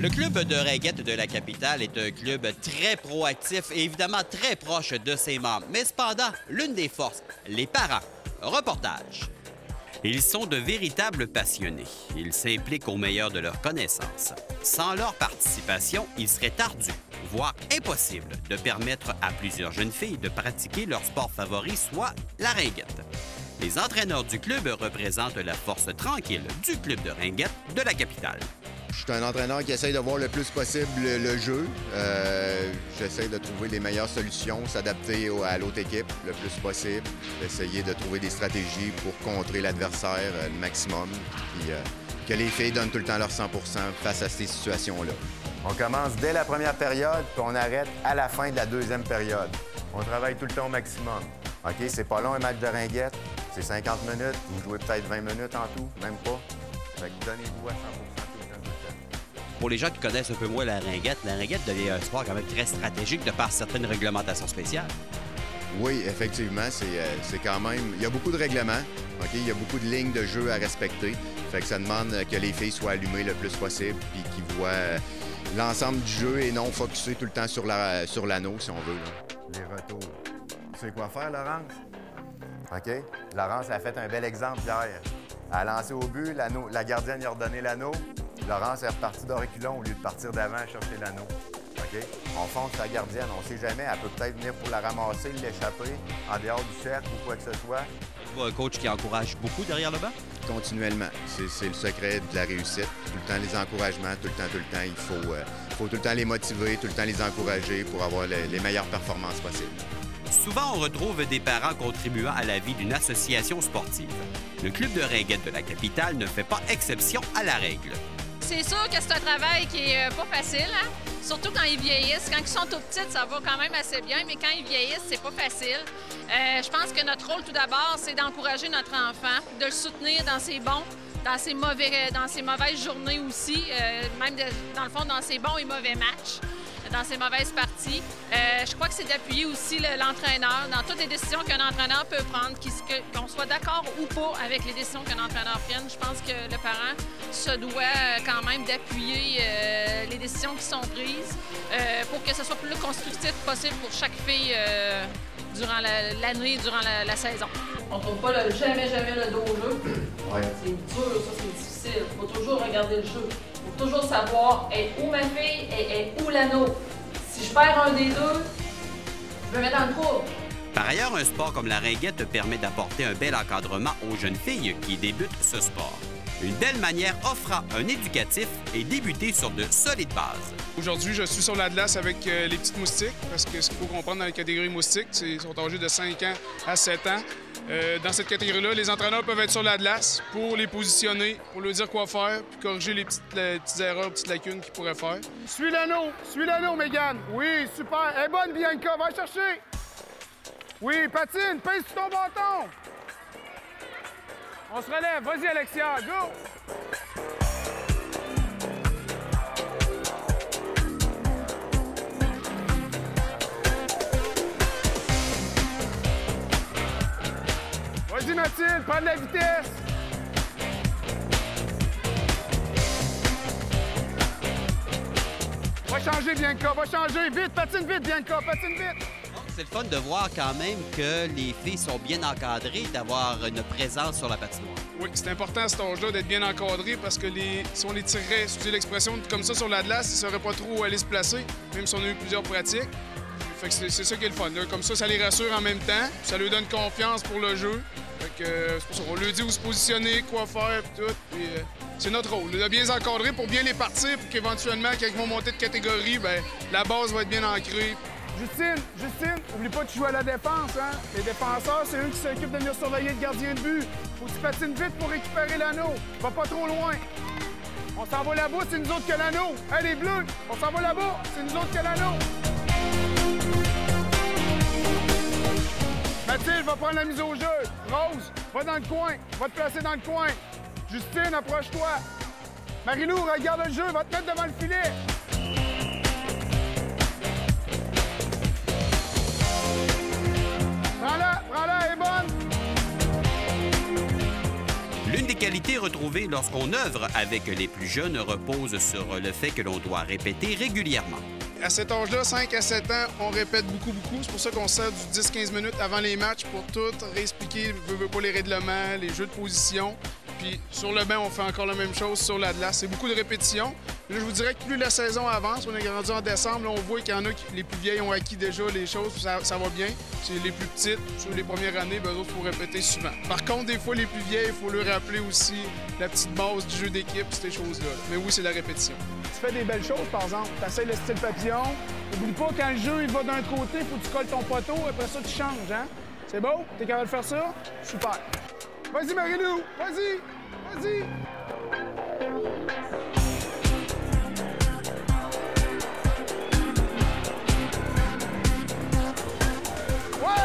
Le club de ringuette de la capitale est un club très proactif et évidemment très proche de ses membres. Mais cependant, l'une des forces, les parents. Reportage. Ils sont de véritables passionnés. Ils s'impliquent au meilleur de leurs connaissances. Sans leur participation, il serait ardu, voire impossible, de permettre à plusieurs jeunes filles de pratiquer leur sport favori, soit la ringuette. Les entraîneurs du club représentent la force tranquille du club de ringuette de la capitale. Je suis un entraîneur qui essaye de voir le plus possible le jeu. J'essaie de trouver les meilleures solutions, s'adapter à l'autre équipe le plus possible, essayer de trouver des stratégies pour contrer l'adversaire le maximum, puis que les filles donnent tout le temps leur 100 face à ces situations-là. On commence dès la première période, puis on arrête à la fin de la deuxième période. On travaille tout le temps au maximum. OK, c'est pas long un match de ringuette, c'est 50 minutes, vous jouez peut-être 20 minutes en tout, même pas. Fait que donnez-vous à 100 tout le temps. Pour les gens qui connaissent un peu moins la ringuette devient un sport quand même très stratégique de par certaines réglementations spéciales. Oui, effectivement, c'est quand même... Il y a beaucoup de règlements, OK? Il y a beaucoup de lignes de jeu à respecter. Fait que ça demande que les filles soient allumées le plus possible puis qu'ils voient l'ensemble du jeu et non focusé tout le temps sur l'anneau, si on veut. Là. Les retours. Tu sais quoi faire, Laurence? OK? Laurence a fait un bel exemple hier. Elle a lancé au but, la gardienne lui a redonné l'anneau. Laurence est repartie de reculons au lieu de partir d'avant à chercher l'anneau. OK? On fonce la gardienne, on ne sait jamais. Elle peut peut-être venir pour la ramasser, l'échapper, en dehors du cercle ou quoi que ce soit. Un coach qui encourage beaucoup derrière le banc? Continuellement. C'est le secret de la réussite. Tout le temps, les encouragements, tout le temps. Il faut tout le temps les motiver, tout le temps les encourager pour avoir les meilleures performances possibles. Souvent, on retrouve des parents contribuant à la vie d'une association sportive. Le club de ringuette de la capitale ne fait pas exception à la règle. C'est sûr que c'est un travail qui est pas facile, hein? Surtout quand ils vieillissent. Quand ils sont tout petits, ça va quand même assez bien, mais quand ils vieillissent, c'est pas facile. Je pense que notre rôle, tout d'abord, c'est d'encourager notre enfant, de le soutenir dans ses bons, dans ses mauvaises journées aussi, même dans le fond, dans ses bons et mauvais matchs, dans ses mauvaises parties. Je crois que c'est d'appuyer aussi l'entraîneur dans toutes les décisions qu'un entraîneur peut prendre, qu'on soit d'accord ou pas avec les décisions qu'un entraîneur prenne. Je pense que le parent se doit quand même d'appuyer les décisions qui sont prises pour que ce soit le plus constructif possible pour chaque fille durant l'année, durant la saison. On ne trouve pas jamais le dos au jeu. Ouais. C'est dur, ça, c'est difficile. Il faut toujours regarder le jeu. Il faut toujours savoir est où ma fille et est où l'anneau. Si je perds un des deux, je me mets dans le trouble. Par ailleurs, un sport comme la ringuette permet d'apporter un bel encadrement aux jeunes filles qui débutent ce sport. Une belle manière offrant un éducatif et débuter sur de solides bases. Aujourd'hui, je suis sur la glace avec les petites moustiques, parce que ce qu'il faut comprendre dans la catégorie moustiques, ils sont âgés de 5 ans à 7 ans. Dans cette catégorie-là, les entraîneurs peuvent être sur la glace pour les positionner, pour leur dire quoi faire, puis corriger les petites erreurs, petites lacunes qu'ils pourraient faire. Suis l'anneau, Mégane. Oui, super. Elle est bonne, Bianca, va chercher. Oui, patine, pèse sur ton bâton. On se relève. Vas-y, Alexia, go! Vas-y, Mathilde, prends de la vitesse. Va changer, Bianca, va changer. Vite, patine vite, Bianca, patine vite. C'est le fun de voir quand même que les filles sont bien encadrées, d'avoir une présence sur la patinoire. Oui, c'est important à cet âge-là d'être bien encadré parce que si on les tirerait, excusez l'expression, comme ça sur la glace, ils ne sauraient pas trop où aller se placer, même si on a eu plusieurs pratiques. Fait que c'est ça qui est le fun. Là. Comme ça les rassure en même temps, ça leur donne confiance pour le jeu. Fait que c'est pour ça qu'on leur dit où se positionner, quoi faire, puis tout. Puis, c'est notre rôle, de bien les encadrer pour bien les partir, pour qu'éventuellement, quand ils vont monter de catégorie, bien, la base va être bien ancrée. Justine, oublie pas que tu joues à la défense, hein? Les défenseurs, c'est eux qui s'occupent de venir surveiller le gardien de but. Faut que tu patines vite pour récupérer l'anneau. Va pas trop loin. On s'en va là-bas, c'est nous autres que l'anneau. Hey, les bleus, on s'en va là-bas, c'est nous autres que l'anneau. Mathilde, va prendre la mise au jeu. Rose, va dans le coin. Va te placer dans le coin. Justine, approche-toi. Marilou, regarde le jeu. Va te mettre devant le filet. Prends-la, elle est bonne. L'une des qualités retrouvées lorsqu'on œuvre avec les plus jeunes reposent sur le fait que l'on doit répéter régulièrement. À cet âge-là, 5 à 7 ans, on répète beaucoup. C'est pour ça qu'on sert du 10-15 minutes avant les matchs pour tout réexpliquer pas les règlements, les jeux de position. Puis sur le banc, on fait encore la même chose sur la glace. C'est beaucoup de répétitions. Là, je vous dirais que plus la saison avance, on est rendu en décembre, là, on voit qu'il y en a qui, les plus vieilles, ont acquis déjà les choses, ça va bien. C'est les plus petites, sur les premières années, ben, eux autres, il faut répéter souvent. Par contre, des fois, les plus vieilles, il faut leur rappeler aussi la petite base du jeu d'équipe, ces choses-là. Mais oui, c'est la répétition. Tu fais des belles choses, par exemple. Tu essaies le style papillon. N'oublie pas, quand le jeu il va d'un côté, il faut que tu colles ton poteau. Après ça, tu changes, hein? C'est beau? T'es capable de faire ça? Super. Vas-y, Marie-Lou! Vas-y! Vas-y! Ouais!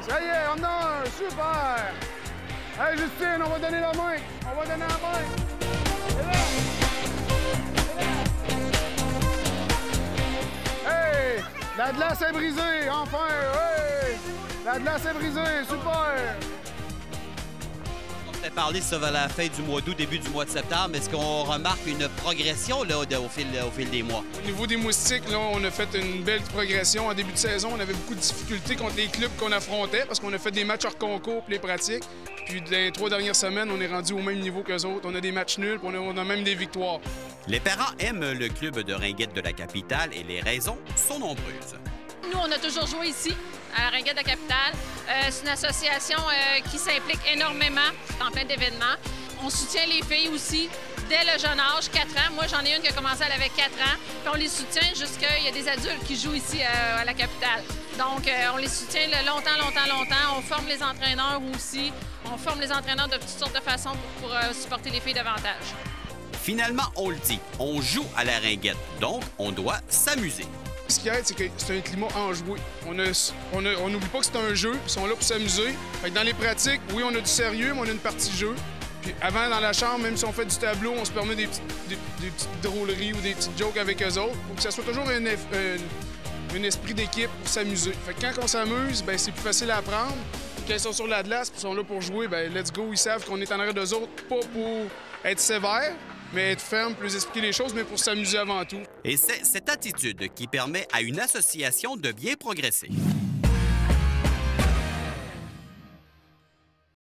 Ça y est, on a un! Super! Hey, Justine, on va donner la main! On va donner la main! C'est là! Hey! La glace est brisée, enfin! Hey! La glace est brisée, super! On s'est parlé ça vers la fin du mois d'août, début du mois de septembre. Est-ce qu'on remarque une progression là, au fil des mois? Au niveau des moustiques, là, on a fait une belle progression. En début de saison, on avait beaucoup de difficultés contre les clubs qu'on affrontait parce qu'on a fait des matchs hors concours pour les pratiques. Puis dans les 3 dernières semaines, on est rendu au même niveau qu'eux autres. On a des matchs nuls, puis on a même des victoires. Les parents aiment le club de Ringuette de la capitale et les raisons sont nombreuses. Nous, on a toujours joué ici, à la Ringuette de la capitale. C'est une association qui s'implique énormément dans plein d'événements. On soutient les filles aussi dès le jeune âge, 4 ans. Moi, j'en ai une qui a commencé, elle avait 4 ans. Puis on les soutient jusqu'à... Il y a des adultes qui jouent ici à la capitale. Donc, on les soutient longtemps. On forme les entraîneurs aussi. On forme les entraîneurs de toutes sortes de façons pour supporter les filles davantage. Finalement, on le dit, on joue à la Ringuette, donc on doit s'amuser. Ce qui aide, c'est que c'est un climat enjoué. On n'oublie pas que c'est un jeu, ils sont là pour s'amuser. Dans les pratiques, oui, on a du sérieux, mais on a une partie jeu. Puis avant, dans la chambre, même si on fait du tableau, on se permet des petites drôleries ou des petites jokes avec eux autres pour que ça soit toujours un esprit d'équipe pour s'amuser. Fait que quand on s'amuse, ben c'est plus facile à apprendre. Quand ils sont sur la glace et sont là pour jouer, ben let's go, ils savent qu'on est en arrière d'eux autres, pas pour être sévère, mais être ferme, plus expliquer les choses, mais pour s'amuser avant tout. Et c'est cette attitude qui permet à une association de bien progresser.